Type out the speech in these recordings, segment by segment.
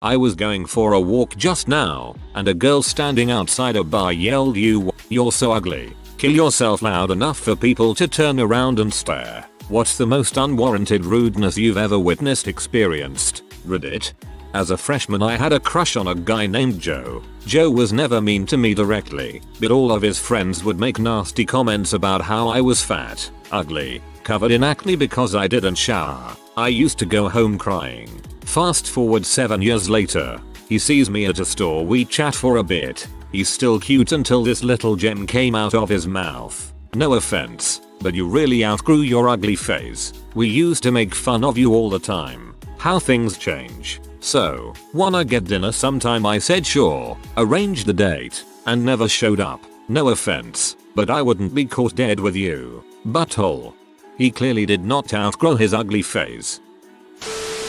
I was going for a walk just now, and a girl standing outside a bar yelled, "You're so ugly. Kill yourself," loud enough for people to turn around and stare. What's the most unwarranted rudeness you've ever witnessed, experienced? Reddit. As a freshman I had a crush on a guy named Joe. Joe was never mean to me directly, but all of his friends would make nasty comments about how I was fat, ugly, covered in acne because I didn't shower. I used to go home crying. Fast forward 7 years later, he sees me at a store, we chat for a bit. He's still cute until this little gem came out of his mouth. No offense, but you really outgrew your ugly phase. We used to make fun of you all the time. How things change. So, wanna get dinner sometime? I said sure, arranged the date, and never showed up. No offense, but I wouldn't be caught dead with you. Butthole. He clearly did not outgrow his ugly phase.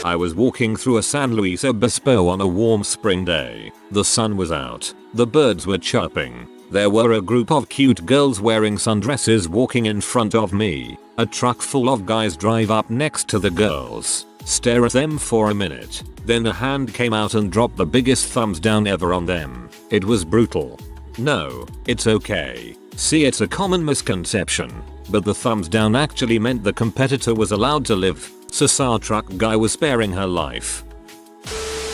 I was walking through a San Luis Obispo on a warm spring day. The sun was out. The birds were chirping. There were a group of cute girls wearing sundresses walking in front of me. A truck full of guys drive up next to the girls. Stare at them for a minute. Then a hand came out and dropped the biggest thumbs down ever on them. It was brutal. No, it's okay. See, it's a common misconception, but the thumbs down actually meant the competitor was allowed to live. So truck guy was sparing her life.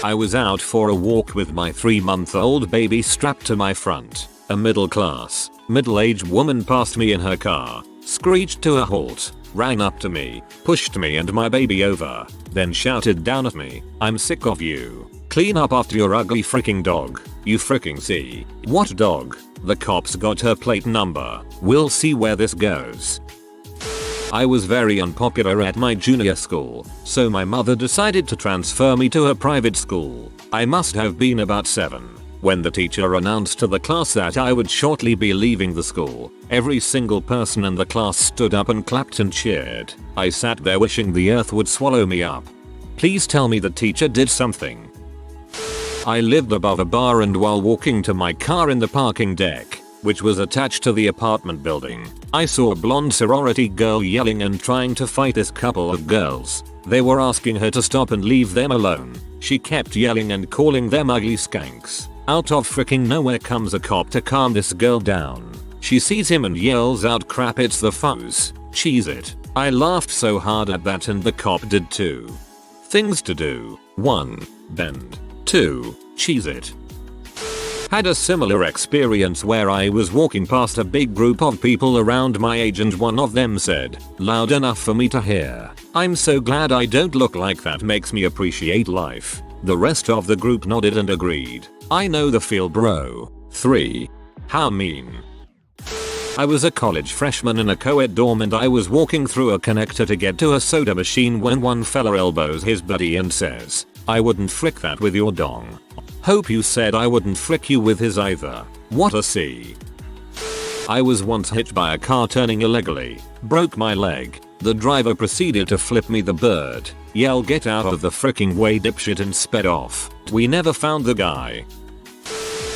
I was out for a walk with my 3-month-old baby strapped to my front. A middle-aged woman passed me in her car, screeched to a halt, ran up to me, pushed me and my baby over, then shouted down at me, "I'm sick of you. Clean up after your ugly freaking dog. You freaking see." What dog? The cops got her plate number. We'll see where this goes. I was very unpopular at my junior school, so my mother decided to transfer me to a private school. I must have been about 7. When the teacher announced to the class that I would shortly be leaving the school, every single person in the class stood up and clapped and cheered. I sat there wishing the earth would swallow me up. Please tell me the teacher did something. I lived above a bar, and while walking to my car in the parking deck, which was attached to the apartment building, I saw a blonde sorority girl yelling and trying to fight this couple of girls. They were asking her to stop and leave them alone. She kept yelling and calling them ugly skanks. Out of freaking nowhere comes a cop to calm this girl down. She sees him and yells out, "Crap, it's the foes. Cheese it." I laughed so hard at that, and the cop did too. Things to do. 1. Bend. 2. Cheese it. Had a similar experience where I was walking past a big group of people around my age, and one of them said, loud enough for me to hear, "I'm so glad I don't look like that, makes me appreciate life." The rest of the group nodded and agreed. I know the feel, bro. 3. How mean. I was a college freshman in a co-ed dorm, and I was walking through a connector to get to a soda machine when one fella elbows his buddy and says, "I wouldn't frick that with your dong." Hope you said I wouldn't frick you with his either. What a C. I was once hit by a car turning illegally. Broke my leg. The driver proceeded to flip me the bird, yell, "Get out of the fricking way, dipshit," and sped off. We never found the guy.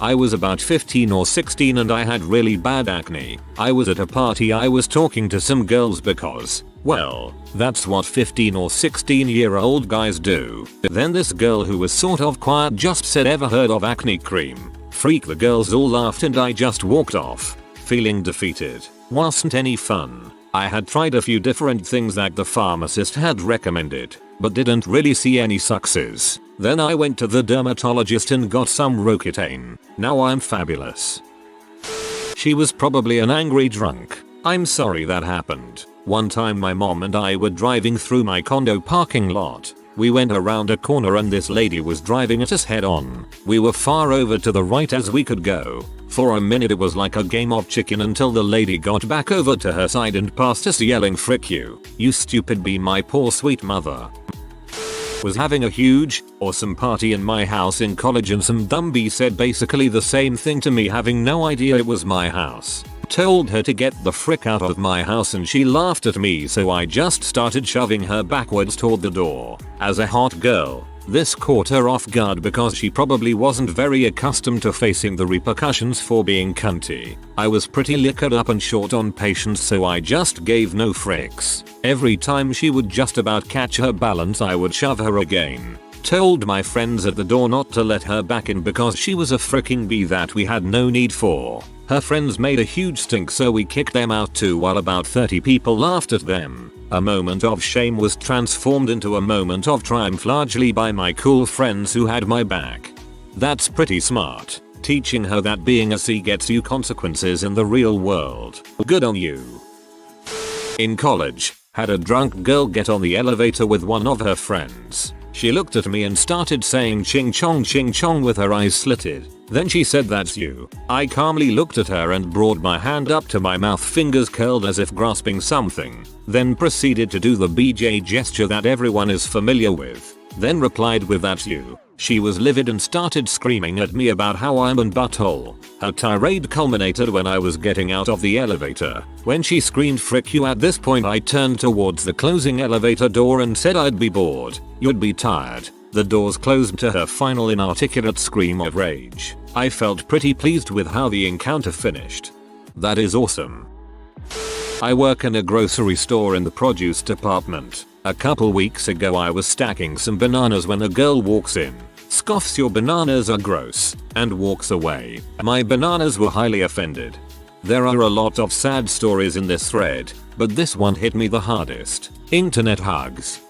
I was about 15 or 16 and I had really bad acne. I was at a party. I was talking to some girls because, well, that's what 15 or 16-year-old guys do. Then this girl who was sort of quiet just said, "Ever heard of acne cream?" Freak, the girls all laughed and I just walked off, feeling defeated. Wasn't any fun. I had tried a few different things that the pharmacist had recommended, but didn't really see any success. Then I went to the dermatologist and got some Roaccutane. Now I'm fabulous. She was probably an angry drunk. I'm sorry that happened. One time my mom and I were driving through my condo parking lot. We went around a corner and this lady was driving at us head on. We were far over to the right as we could go. For a minute it was like a game of chicken until the lady got back over to her side and passed us yelling, "Frick you, you stupid bee." My poor sweet mother was having a huge, awesome party in my house in college, and some dumb bee said basically the same thing to me, having no idea it was my house. Told her to get the frick out of my house and she laughed at me, so I just started shoving her backwards toward the door. As a hot girl, this caught her off guard because she probably wasn't very accustomed to facing the repercussions for being cunty. I was pretty liquored up and short on patience, so I just gave no fricks. Every time she would just about catch her balance, I would shove her again. Told my friends at the door not to let her back in because she was a freaking bee that we had no need for. Her friends made a huge stink, so we kicked them out too while about 30 people laughed at them. A moment of shame was transformed into a moment of triumph, largely by my cool friends who had my back. That's pretty smart. Teaching her that being a C gets you consequences in the real world. Good on you. In college, had a drunk girl get on the elevator with one of her friends. She looked at me and started saying ching chong with her eyes slitted. Then she said, "That's you." I calmly looked at her and brought my hand up to my mouth, fingers curled as if grasping something. Then proceeded to do the BJ gesture that everyone is familiar with. Then replied with, "That's you." She was livid and started screaming at me about how I'm an butthole. Her tirade culminated when I was getting out of the elevator. When she screamed "frick you," at this point I turned towards the closing elevator door and said I'd be bored. "You'd be tired." The doors closed to her final inarticulate scream of rage. I felt pretty pleased with how the encounter finished. That is awesome. I work in a grocery store in the produce department. A couple weeks ago I was stacking some bananas when a girl walks in, scoffs "Your bananas are gross," and walks away. My bananas were highly offended. There are a lot of sad stories in this thread, but this one hit me the hardest. Internet hugs.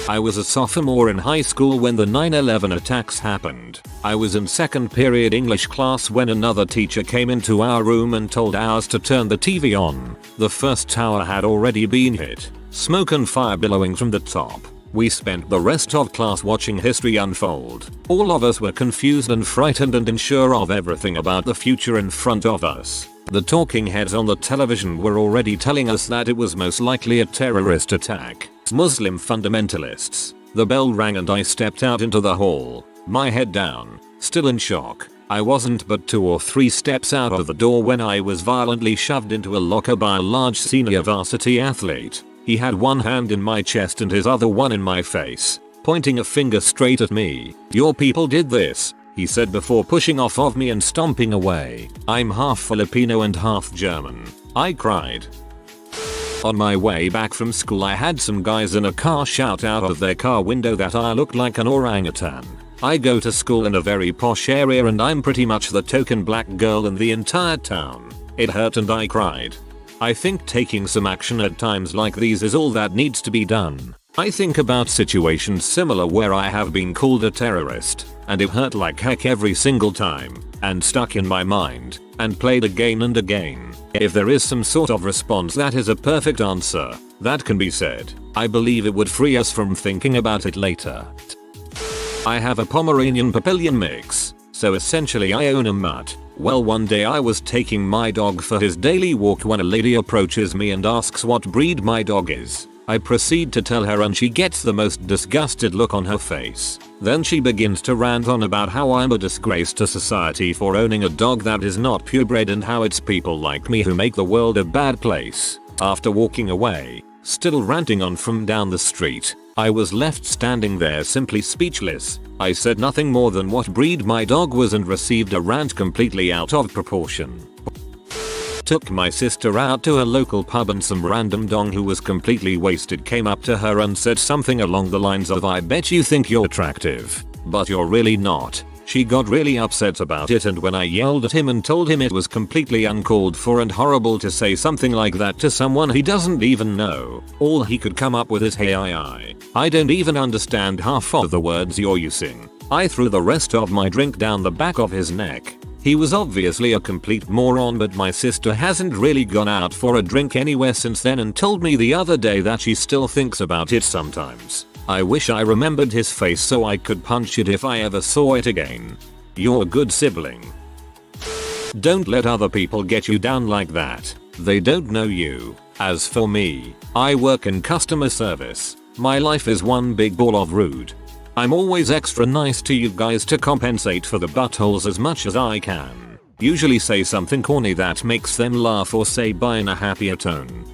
I was a sophomore in high school when the 9/11 attacks happened. I was in second period English class when another teacher came into our room and told ours to turn the TV on. The first tower had already been hit, smoke and fire billowing from the top. We spent the rest of class watching history unfold. All of us were confused and frightened and unsure of everything about the future in front of us. The talking heads on the television were already telling us that it was most likely a terrorist attack. Muslim fundamentalists. The bell rang and I stepped out into the hall, my head down, still in shock. I wasn't but 2 or 3 steps out of the door when I was violently shoved into a locker by a large senior varsity athlete. He had one hand in my chest and his other one in my face, pointing a finger straight at me. "Your people did this," he said before pushing off of me and stomping away. I'm half Filipino and half German. I cried. On my way back from school I had some guys in a car shout out of their car window that I looked like an orangutan. I go to school in a very posh area and I'm pretty much the token black girl in the entire town. It hurt and I cried. I think taking some action at times like these is all that needs to be done. I think about situations similar where I have been called a terrorist, and it hurt like heck every single time, and stuck in my mind, and played again and again. If there is some sort of response that is a perfect answer that can be said, I believe it would free us from thinking about it later. I have a Pomeranian Papillion mix, so essentially I own a mutt. Well, one day I was taking my dog for his daily walk when a lady approaches me and asks what breed my dog is. I proceed to tell her and she gets the most disgusted look on her face. Then she begins to rant on about how I'm a disgrace to society for owning a dog that is not purebred and how it's people like me who make the world a bad place. After walking away, still ranting on from down the street, I was left standing there simply speechless. I said nothing more than what breed my dog was and received a rant completely out of proportion. Took my sister out to a local pub and some random dong who was completely wasted came up to her and said something along the lines of, "I bet you think you're attractive, but you're really not." She got really upset about it, and when I yelled at him and told him it was completely uncalled for and horrible to say something like that to someone he doesn't even know, all he could come up with is, "Hey, I don't even understand half of the words you're using." I threw the rest of my drink down the back of his neck. He was obviously a complete moron, but my sister hasn't really gone out for a drink anywhere since then and told me the other day that she still thinks about it sometimes. I wish I remembered his face so I could punch it if I ever saw it again. You're a good sibling. Don't let other people get you down like that. They don't know you. As for me, I work in customer service. My life is one big ball of rude. I'm always extra nice to you guys to compensate for the buttholes as much as I can. Usually say something corny that makes them laugh or say bye in a happier tone.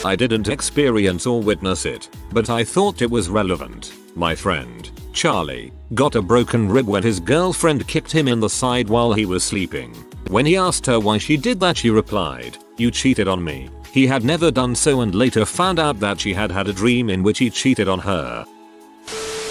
I didn't experience or witness it, but I thought it was relevant. My friend, Charlie, got a broken rib when his girlfriend kicked him in the side while he was sleeping. When he asked her why she did that, she replied, "You cheated on me." He had never done so and later found out that she had had a dream in which he cheated on her.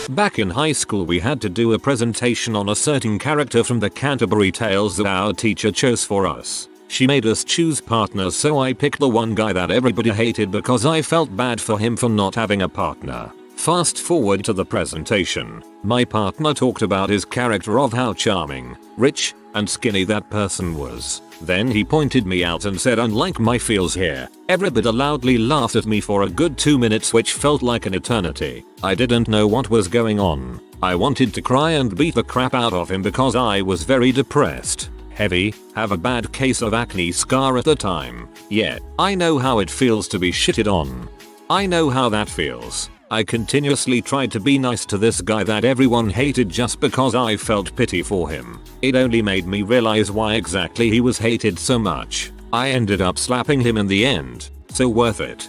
Back in high school we had to do a presentation on a certain character from the Canterbury Tales that our teacher chose for us. She made us choose partners, so I picked the one guy that everybody hated because I felt bad for him for not having a partner. Fast forward to the presentation. My partner talked about his character, of how charming, rich, and skinny that person was. Then he pointed me out and said, "Unlike my feels here." Everybody loudly laughed at me for a good 2 minutes, which felt like an eternity. I didn't know what was going on. I wanted to cry and beat the crap out of him because I was very depressed, heavy, have a bad case of acne scar at the time. Yeah, I know how it feels to be shitted on. I know how that feels. I continuously tried to be nice to this guy that everyone hated just because I felt pity for him. It only made me realize why exactly he was hated so much. I ended up slapping him in the end. So worth it.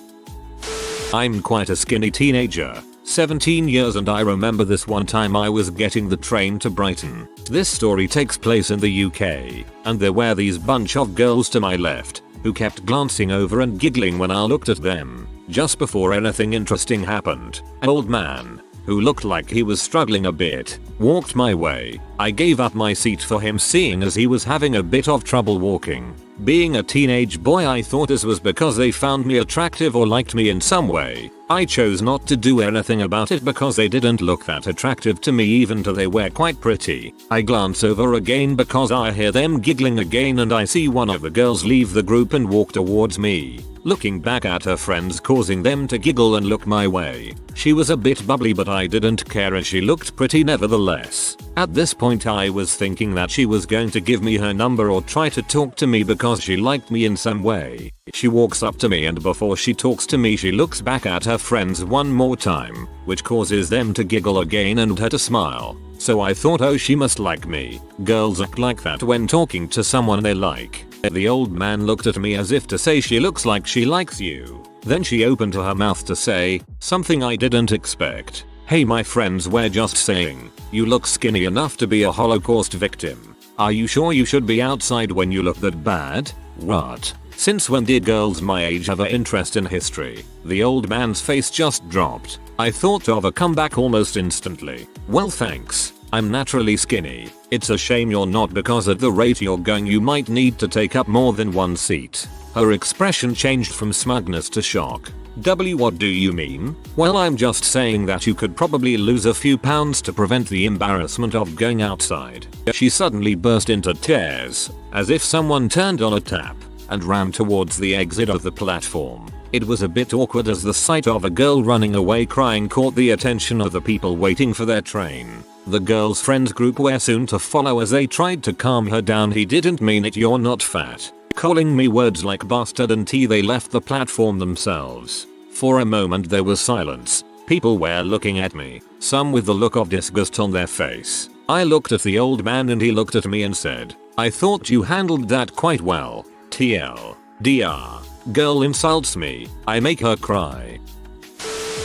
I'm quite a skinny teenager, 17 years, and I remember this one time I was getting the train to Brighton. This story takes place in the UK, and there were these bunch of girls to my left who kept glancing over and giggling when I looked at them. Just before anything interesting happened, an old man, who looked like he was struggling a bit, walked my way. I gave up my seat for him, seeing as he was having a bit of trouble walking. Being a teenage boy, I thought this was because they found me attractive or liked me in some way. I chose not to do anything about it because they didn't look that attractive to me, even though they were quite pretty. I glance over again because I hear them giggling again, and I see one of the girls leave the group and walk towards me, looking back at her friends, causing them to giggle and look my way. She was a bit bubbly, but I didn't care as she looked pretty nevertheless. At this point I was thinking that she was going to give me her number or try to talk to me because she liked me in some way. She walks up to me, and before she talks to me she looks back at her friends one more time, which causes them to giggle again and her to smile. So I thought, oh, she must like me. Girls act like that when talking to someone they like. The old man looked at me as if to say, "She looks like she likes you." Then she opened her mouth to say something I didn't expect. "Hey, my friends were just saying, you look skinny enough to be a Holocaust victim. Are you sure you should be outside when you look that bad?" What? Since when did girls my age have an interest in history? The old man's face just dropped. I thought of a comeback almost instantly. "Well, thanks. I'm naturally skinny. It's a shame you're not, because at the rate you're going you might need to take up more than one seat." Her expression changed from smugness to shock. What do you mean?" "Well, I'm just saying that you could probably lose a few pounds to prevent the embarrassment of going outside." She suddenly burst into tears, as if someone turned on a tap, and ran towards the exit of the platform. It was a bit awkward as the sight of a girl running away crying caught the attention of the people waiting for their train. The girl's friends group were soon to follow as they tried to calm her down. "He didn't mean it, you're not fat." Calling me words like bastard and they left the platform themselves. For a moment there was silence. People were looking at me, some with the look of disgust on their face. I looked at the old man and he looked at me and said, "I thought you handled that quite well. TLDR. Girl insults me, I make her cry."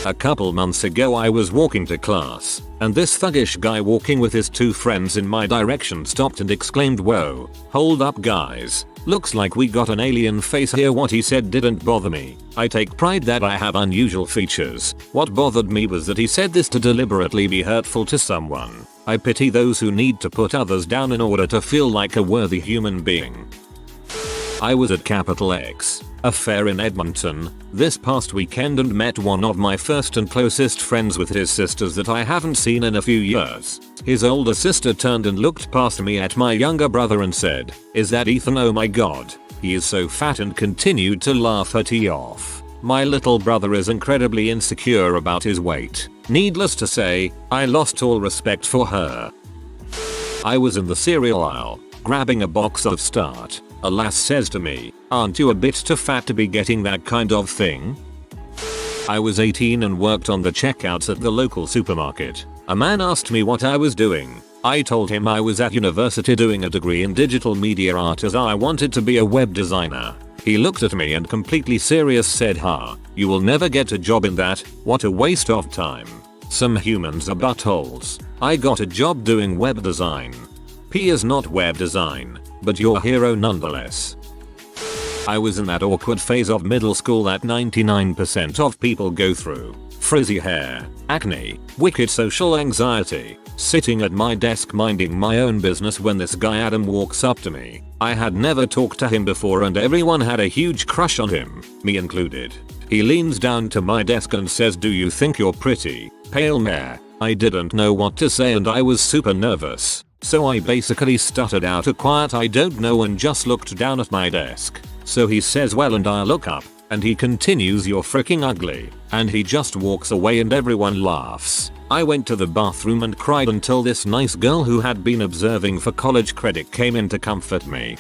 A couple months ago I was walking to class, and this thuggish guy walking with his two friends in my direction stopped and exclaimed, "Whoa, hold up guys. Looks like we got an alien face here." What he said didn't bother me. I take pride that I have unusual features. What bothered me was that he said this to deliberately be hurtful to someone. I pity those who need to put others down in order to feel like a worthy human being. I was at Capital X, a fair in Edmonton, this past weekend and met one of my first and closest friends with his sisters that I haven't seen in a few years. His older sister turned and looked past me at my younger brother and said, "Is that Ethan? Oh my god, he is so fat," and continued to laugh her tea off. My little brother is incredibly insecure about his weight. Needless to say, I lost all respect for her. I was in the cereal aisle, grabbing a box of Start. A lass says to me, "Aren't you a bit too fat to be getting that kind of thing?" I was 18 and worked on the checkouts at the local supermarket. A man asked me what I was doing. I told him I was at university doing a degree in digital media art as I wanted to be a web designer. He looked at me and completely serious said, "Ha, you will never get a job in that, what a waste of time. Some humans are buttholes." I got a job doing web design. P is not web design, but your hero nonetheless. I was in that awkward phase of middle school that 99% of people go through. frizzy hair, acne, wicked social anxiety, sitting at my desk minding my own business when this guy Adam walks up to me. I had never talked to him before and everyone had a huge crush on him, me included. He leans down to my desk and says, "Do you think you're pretty, pale mare?" I didn't know what to say and I was super nervous. So I basically stuttered out a quiet "I don't know" and just looked down at my desk. So he says, "Well," and I look up and he continues, "You're freaking ugly," and he just walks away and everyone laughs. I went to the bathroom and cried until this nice girl who had been observing for college credit came in to comfort me.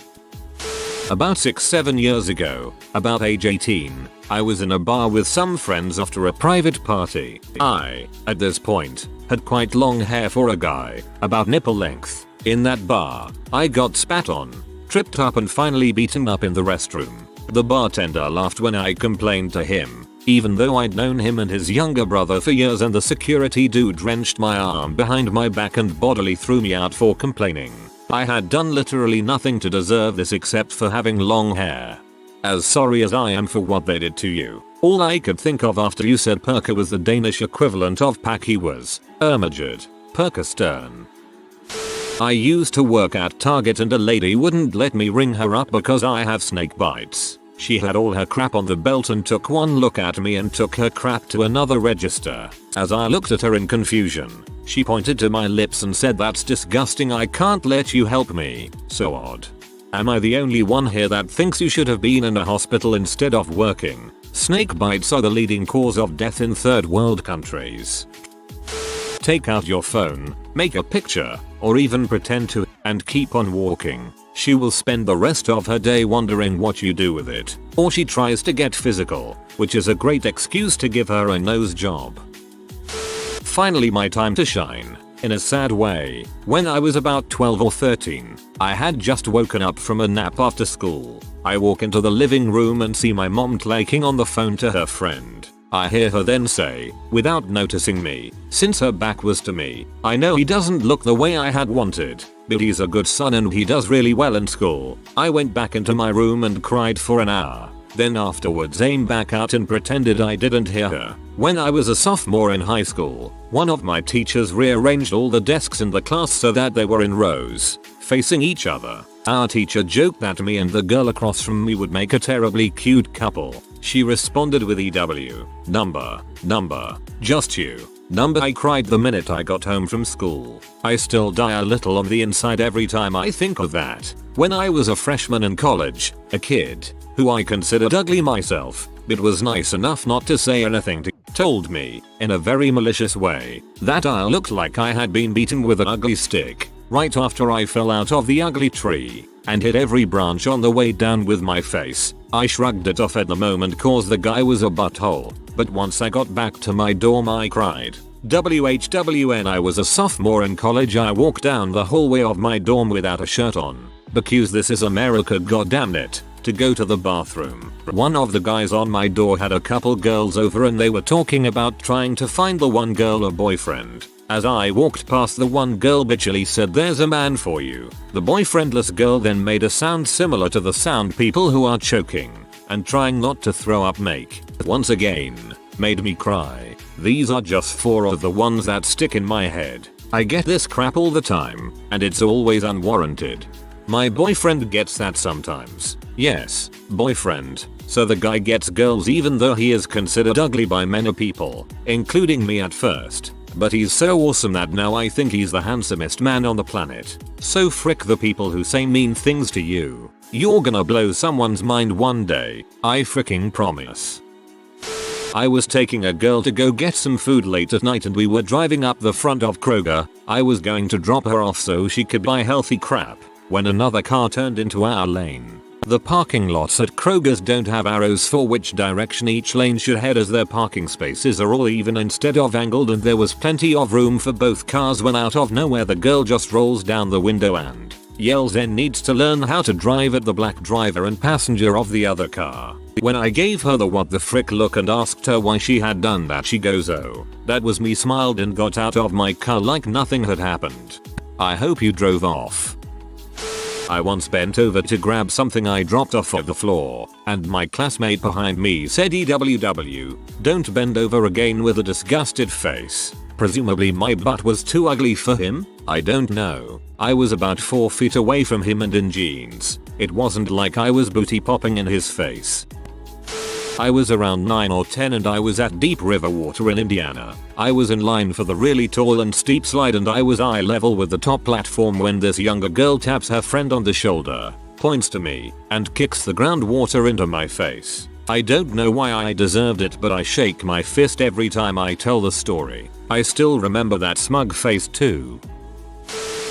About 6-7 years ago, about age 18, I was in a bar with some friends after a private party. I, at this point, had quite long hair for a guy, about nipple length. In that bar, I got spat on, tripped up and finally beaten up in the restroom. The bartender laughed when I complained to him, even though I'd known him and his younger brother for years, and the security dude wrenched my arm behind my back and bodily threw me out for complaining. I had done literally nothing to deserve this except for having long hair. As sorry as I am for what they did to you, all I could think of after you said perker was the Danish equivalent of Paki was Ermagerd, Perkerstern. I used to work at Target and a lady wouldn't let me ring her up because I have snake bites. She had all her crap on the belt and took one look at me and took her crap to another register. As I looked at her in confusion, she pointed to my lips and said, "That's disgusting, I can't let you help me." So odd. Am I the only one here that thinks you should have been in a hospital instead of working? Snake bites are the leading cause of death in third world countries. Take out your phone, make a picture, or even pretend to, and keep on walking. She will spend the rest of her day wondering what you do with it. Or she tries to get physical, which is a great excuse to give her a nose job. Finally my time to shine. In a sad way, when I was about 12 or 13, I had just woken up from a nap after school. I walk into the living room and see my mom clicking on the phone to her friend. I hear her then say, without noticing me, since her back was to me, "I know he doesn't look the way I had wanted, but he's a good son and he does really well in school." I went back into my room and cried for an hour. Then afterwards aimed back out and pretended I didn't hear her. When I was a sophomore in high school, one of my teachers rearranged all the desks in the class so that they were in rows, facing each other. Our teacher joked that me and the girl across from me would make a terribly cute couple. She responded with "EW, number, just you, number." I cried the minute I got home from school. I still die a little on the inside every time I think of that. When I was a freshman in college, a kid, who I considered ugly myself, but was nice enough not to say anything to, told me, in a very malicious way, that I looked like I had been beaten with an ugly stick, right after I fell out of the ugly tree, and hit every branch on the way down with my face. I shrugged it off at the moment cause the guy was a butthole, but once I got back to my dorm I cried. WHWN I was a sophomore in college. I walked down the hallway of my dorm without a shirt on, because this is America, goddammit, to go to the bathroom. One of the guys on my door had a couple girls over and they were talking about trying to find the one girl a boyfriend. As I walked past, the one girl bitchily said, "There's a man for you." The boyfriendless girl then made a sound similar to the sound people who are choking and trying not to throw up make. Once again, made me cry. These are just 4 of the ones that stick in my head. I get this crap all the time, and it's always unwarranted. My boyfriend gets that sometimes. Yes, boyfriend. So the guy gets girls even though he is considered ugly by many people, including me at first. But he's so awesome that now I think he's the handsomest man on the planet. So frick the people who say mean things to you. You're gonna blow someone's mind one day, I fricking promise. I was taking a girl to go get some food late at night and we were driving up the front of Kroger. I was going to drop her off so she could buy healthy crap, when another car turned into our lane. The parking lots at Kroger's don't have arrows for which direction each lane should head, as their parking spaces are all even instead of angled, and there was plenty of room for both cars when out of nowhere the girl just rolls down the window and yells and needs to learn how to drive at the black driver and passenger of the other car. When I gave her the what the frick look and asked her why she had done that, she goes, "Oh, that was me," smiled and got out of my car like nothing had happened. I hope you drove off. I once bent over to grab something I dropped off of the floor, and my classmate behind me said EWW, don't bend over again with a disgusted face. Presumably my butt was too ugly for him? I don't know. I was about 4 feet away from him and in jeans. It wasn't like I was booty popping in his face. I was around 9 or 10 and I was at Deep River Water in Indiana. I was in line for the really tall and steep slide and I was eye level with the top platform when this younger girl taps her friend on the shoulder, points to me, and kicks the groundwater into my face. I don't know why I deserved it, but I shake my fist every time I tell the story. I still remember that smug face too.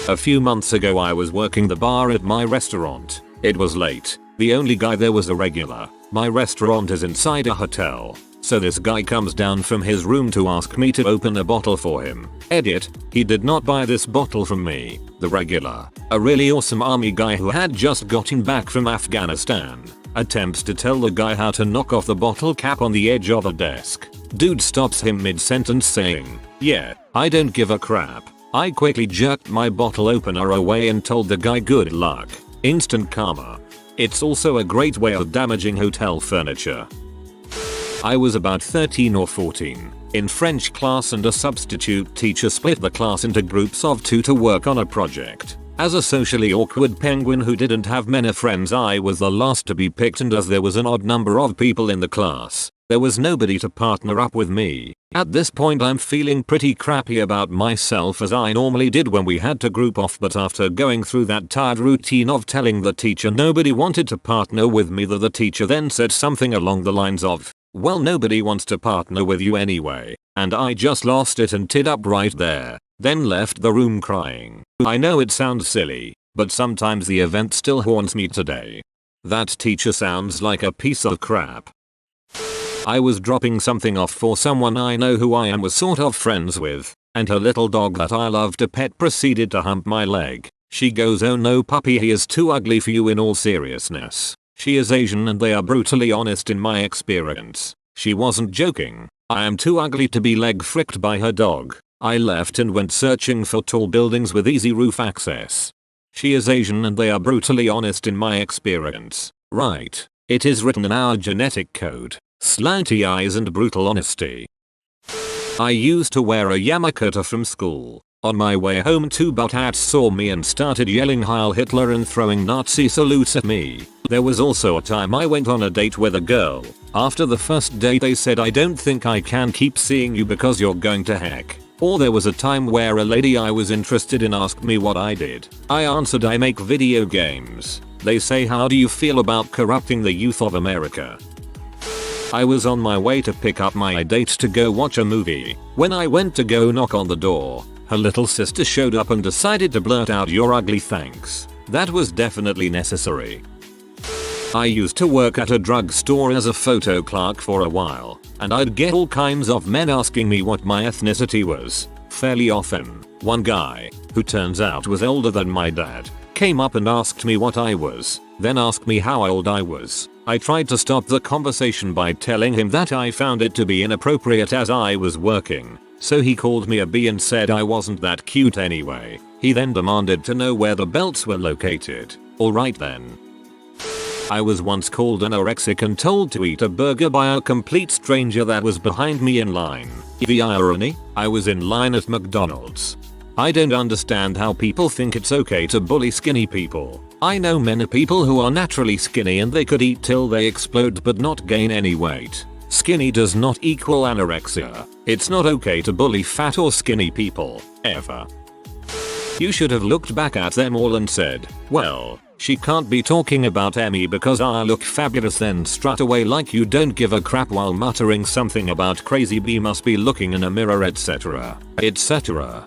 A few months ago I was working the bar at my restaurant. It was late. The only guy there was a regular. My restaurant is inside a hotel, so this guy comes down from his room to ask me to open a bottle for him. Edit, he did not buy this bottle from me, the regular, a really awesome army guy who had just gotten back from Afghanistan, attempts to tell the guy how to knock off the bottle cap on the edge of a desk. Dude stops him mid-sentence saying, yeah, I don't give a crap. I quickly jerked my bottle opener away and told the guy good luck. Instant karma. It's also a great way of damaging hotel furniture. I was about 13 or 14, in French class and a substitute teacher split the class into groups of 2 to work on a project. As a socially awkward penguin who didn't have many friends, I was the last to be picked, and as there was an odd number of people in the class, there was nobody to partner up with me. At this point I'm feeling pretty crappy about myself, as I normally did when we had to group off, but after going through that tired routine of telling the teacher nobody wanted to partner with me, the teacher then said something along the lines of, well, nobody wants to partner with you anyway, and I just lost it and tied up right there, then left the room crying. I know it sounds silly, but sometimes the event still haunts me today. That teacher sounds like a piece of crap. I was dropping something off for someone I know who I am was sort of friends with, and her little dog that I love to pet proceeded to hump my leg. She goes, oh no puppy, he is too ugly for you. In all seriousness, she is Asian and they are brutally honest in my experience. She wasn't joking. I am too ugly to be leg fricked by her dog. I left and went searching for tall buildings with easy roof access. She is Asian and they are brutally honest in my experience. Right. It is written in our genetic code. Slanty eyes and brutal honesty. I used to wear a yarmulke from school. On my way home, 2 butthats saw me and started yelling Heil Hitler and throwing Nazi salutes at me. There was also a time I went on a date with a girl. After the first date they said, I don't think I can keep seeing you because you're going to heck. Or there was a time where a lady I was interested in asked me what I did. I answered, I make video games. They say, how do you feel about corrupting the youth of America? I was on my way to pick up my date to go watch a movie. When I went to go knock on the door, her little sister showed up and decided to blurt out, you're ugly, thanks. That was definitely necessary. I used to work at a drugstore as a photo clerk for a while, and I'd get all kinds of men asking me what my ethnicity was. Fairly often, one guy, who turns out was older than my dad, came up and asked me what I was, then asked me how old I was. I tried to stop the conversation by telling him that I found it to be inappropriate as I was working, so he called me a B and said I wasn't that cute anyway. He then demanded to know where the belts were located. Alright then. I was once called anorexic and told to eat a burger by a complete stranger that was behind me in line. The irony? I was in line at McDonald's. I don't understand how people think it's okay to bully skinny people. I know many people who are naturally skinny and they could eat till they explode but not gain any weight. Skinny does not equal anorexia. It's not okay to bully fat or skinny people, ever. You should have looked back at them all and said, well, she can't be talking about Emmy because I look fabulous, then strut away like you don't give a crap while muttering something about crazy B must be looking in a mirror, etc. etc.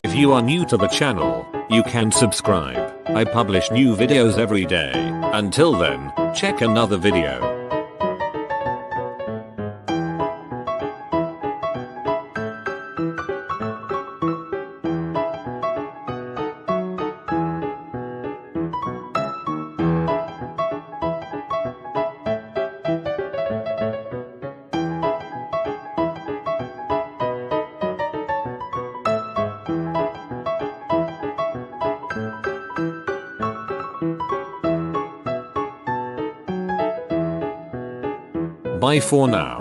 If you are new to the channel, you can subscribe. I publish new videos every day. Until then, check another video. Bye for now.